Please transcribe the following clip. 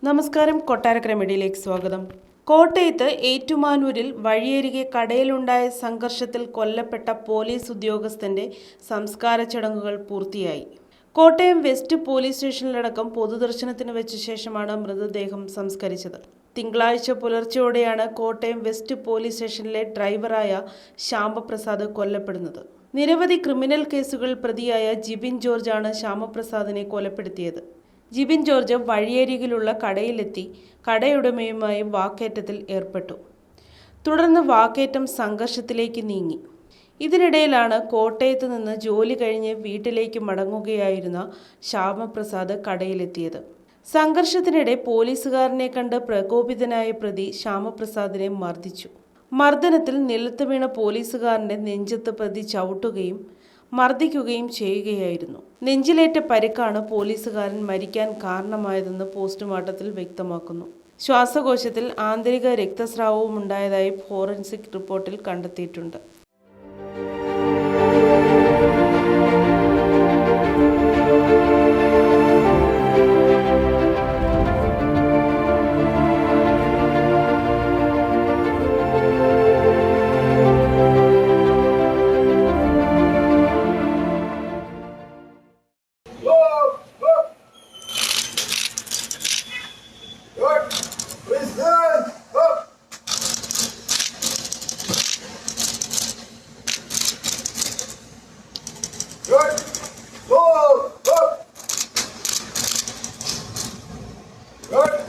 നമസ്കാരം. കൊട്ടാരക്കര മീഡിയയിലേക്ക് സ്വാഗതം. കോട്ടയത്ത് ഏറ്റുമാനൂരിൽ വഴിയരികെ കടയിലുണ്ടായ സംഘർഷത്തിൽ കൊല്ലപ്പെട്ട പോലീസ് ഉദ്യോഗസ്ഥന്റെ സംസ്കാര ചടങ്ങുകൾ പൂർത്തിയായി. കോട്ടയം വെസ്റ്റ് പോലീസ് സ്റ്റേഷനിലടക്കം പൊതുദർശനത്തിന് വെച്ച ശേഷമാണ് മൃതദേഹം സംസ്കരിച്ചത്. തിങ്കളാഴ്ച പുലർച്ചെയോടെയാണ് കോട്ടയം വെസ്റ്റ് പോലീസ് സ്റ്റേഷനിലെ ഡ്രൈവറായ ശ്യാമപ്രസാദ് കൊല്ലപ്പെടുന്നത്. നിരവധി ക്രിമിനൽ കേസുകളിൽ പ്രതിയായ ജിബിൻ ജോർജാണ് ശ്യാമപ്രസാദിനെ കൊലപ്പെടുത്തിയത്. ജിബിൻ ജോർജ് വഴിയരികിലുള്ള കടയിലെത്തി കടയുടമയുമായി വാക്കേറ്റത്തിൽ ഏർപ്പെട്ടു. തുടർന്ന് വാക്കേറ്റം സംഘർഷത്തിലേക്ക് നീങ്ങി. ഇതിനിടയിലാണ് കോട്ടയത്ത് നിന്ന് ജോലി കഴിഞ്ഞ് വീട്ടിലേക്ക് മടങ്ങുകയായിരുന്ന ശ്യാമപ്രസാദ് കടയിലെത്തിയത്. സംഘർഷത്തിനിടെ പോലീസുകാരനെ കണ്ട് പ്രകോപിതനായ പ്രതി ശ്യാമപ്രസാദിനെ മർദ്ദിച്ചു. മർദ്ദനത്തിൽ നിലത്ത് വീണ പോലീസുകാരന്റെ നെഞ്ചത്ത് പ്രതി ചവിട്ടുകയും മർദ്ദിക്കുകയും ചെയ്യുകയായിരുന്നു. നെഞ്ചിലേറ്റ പരിക്കാണ് പോലീസുകാരൻ മരിക്കാൻ കാരണമായതെന്ന് പോസ്റ്റ്മോർട്ടത്തിൽ വ്യക്തമാക്കുന്നു. ശ്വാസകോശത്തിൽ ആന്തരിക രക്തസ്രാവവും ഉണ്ടായതായി ഫോറൻസിക് റിപ്പോർട്ടിൽ കണ്ടെത്തിയിട്ടുണ്ട്. Good.